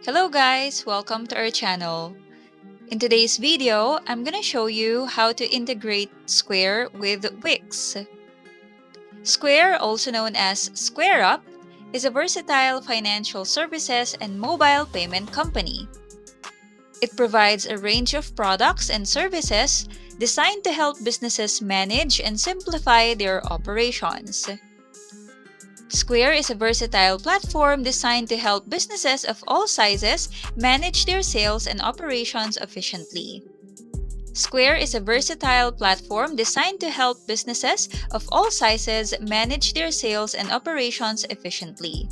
Hello guys, welcome to our channel. In today's video, I'm gonna show you how to integrate Square with Wix. Square, also known as SquareUp, is a versatile financial services and mobile payment company. It provides a range of products and services designed to help businesses manage and simplify their operations. Square is a versatile platform designed to help businesses of all sizes manage their sales and operations efficiently. Square is a versatile platform designed to help businesses of all sizes manage their sales and operations efficiently.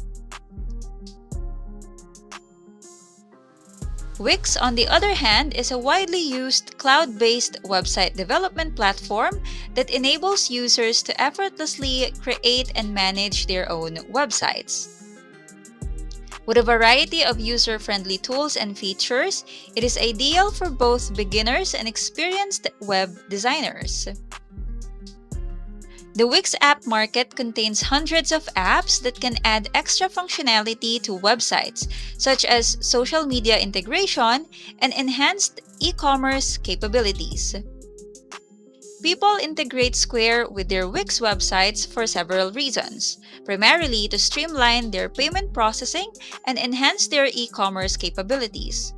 Wix, on the other hand, is a widely used cloud-based website development platform that enables users to effortlessly create and manage their own websites. With a variety of user-friendly tools and features, it is ideal for both beginners and experienced web designers. The Wix app market contains hundreds of apps that can add extra functionality to websites, such as social media integration and enhanced e-commerce capabilities. People integrate Square with their Wix websites for several reasons, primarily to streamline their payment processing and enhance their e-commerce capabilities.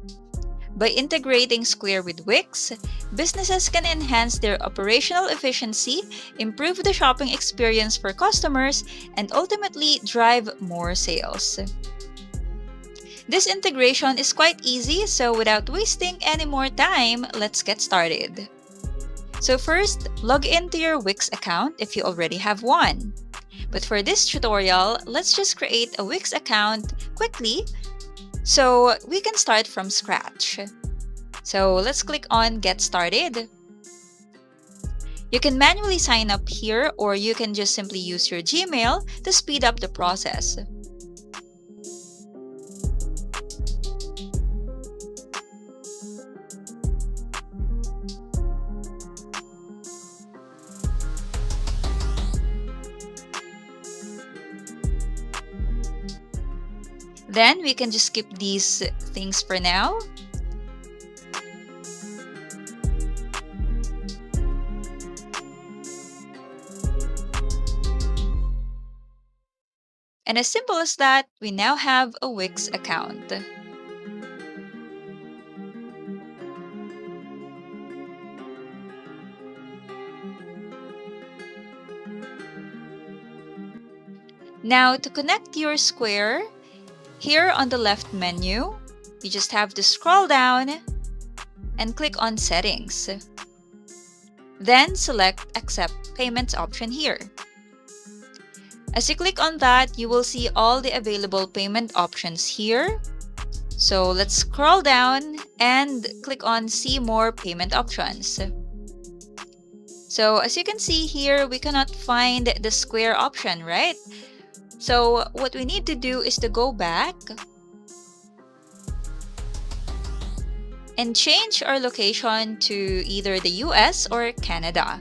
By integrating Square with Wix, businesses can enhance their operational efficiency, improve the shopping experience for customers, and ultimately drive more sales. This integration is quite easy, so without wasting any more time, let's get started. So first, log into your Wix account if you already have one. But for this tutorial, let's just create a Wix account quickly so we can start from scratch. So let's click on Get Started. You can manually sign up here, or you can just simply use your Gmail to speed up the process. Then we can just skip these things for now. And as simple as that, we now have a Wix account. Now, to connect your Square, here on the left menu, you just have to scroll down and click on Settings. Then select Accept Payments option here. As you click on that, you will see all the available payment options here. So let's scroll down and click on See More Payment Options. So as you can see here, we cannot find the Square option, right? So what we need to do is to go back and change our location to either the US or Canada.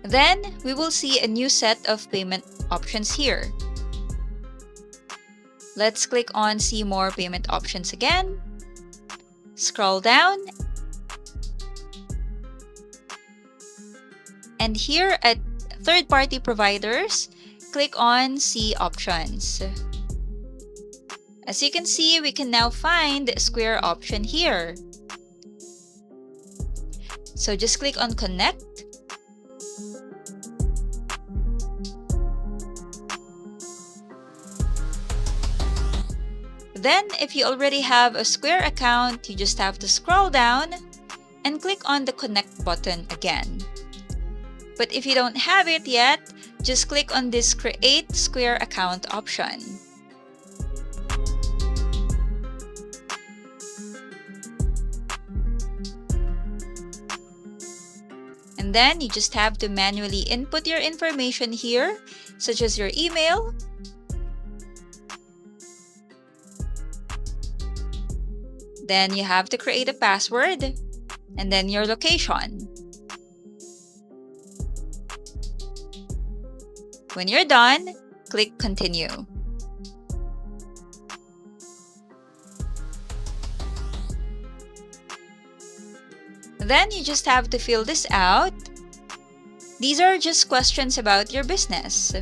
Then we will see a new set of payment options here. Let's click on See More Payment Options again. Scroll down. And here at third-party providers, click on See Options. As you can see, we can now find the Square option here. So just click on Connect. Then, if you already have a Square account, you just have to scroll down and click on the Connect button again. But if you don't have it yet, just click on this Create Square Account option. And then you just have to manually input your information here, such as your email, then you have to create a password, and then your location. When you're done, click Continue. Then you just have to fill this out. These are just questions about your business.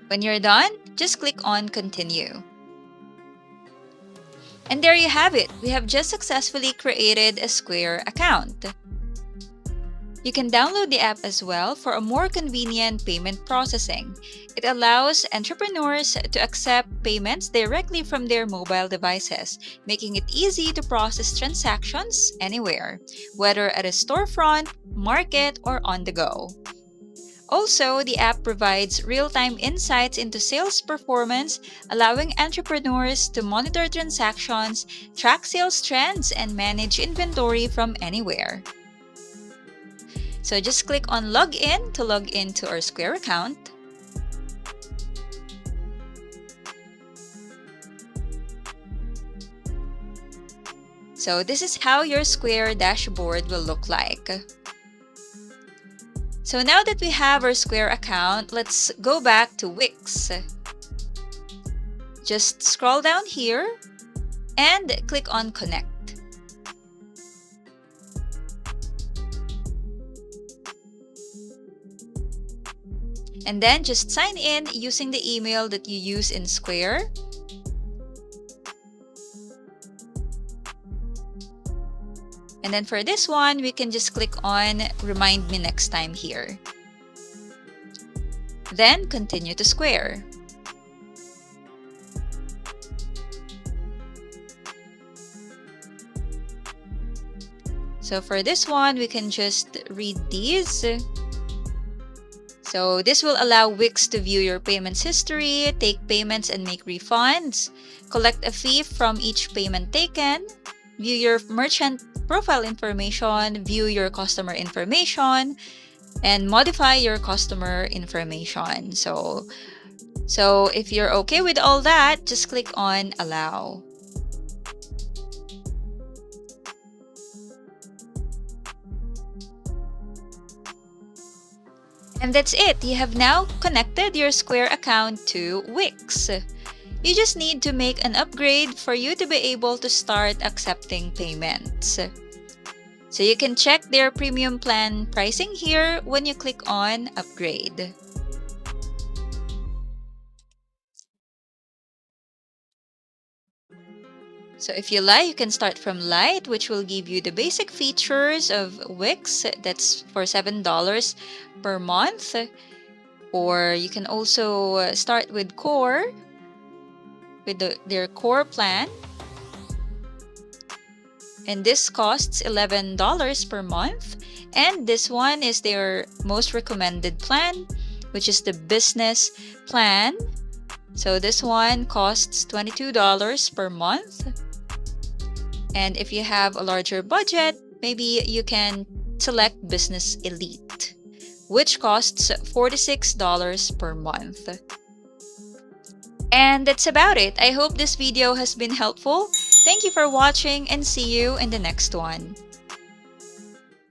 When you're done, just click on Continue. And there you have it. We have just successfully created a Square account. You can download the app as well for a more convenient payment processing. It allows entrepreneurs to accept payments directly from their mobile devices, making it easy to process transactions anywhere, whether at a storefront, market, or on the go. Also, the app provides real-time insights into sales performance, allowing entrepreneurs to monitor transactions, track sales trends, and manage inventory from anywhere. So just click on Login to log into our Square account. So this is how your Square dashboard will look like. So now that we have our Square account, let's go back to Wix. Just scroll down here and click on Connect. And then just sign in using the email that you use in Square. And then for this one, we can just click on Remind Me Next Time here. Then continue to Square. So for this one, we can just read these. So this will allow Wix to view your payments history, take payments and make refunds, collect a fee from each payment taken, view your merchant profile information, view your customer information, and modify your customer information. So if you're okay with all that, just click on Allow. And that's it. You have now connected your Square account to Wix. You just need to make an upgrade for you to be able to start accepting payments. So you can check their premium plan pricing here when you click on Upgrade. So if you like, you can start from Lite, which will give you the basic features of Wix. That's for $7 per month. Or you can also start with Core, with their Core plan. And this costs $11 per month. And this one is their most recommended plan, which is the Business plan. So this one costs $22 per month. And if you have a larger budget, maybe you can select Business Elite, which costs $46 per month. And that's about it. I hope this video has been helpful. Thank you for watching and see you in the next one.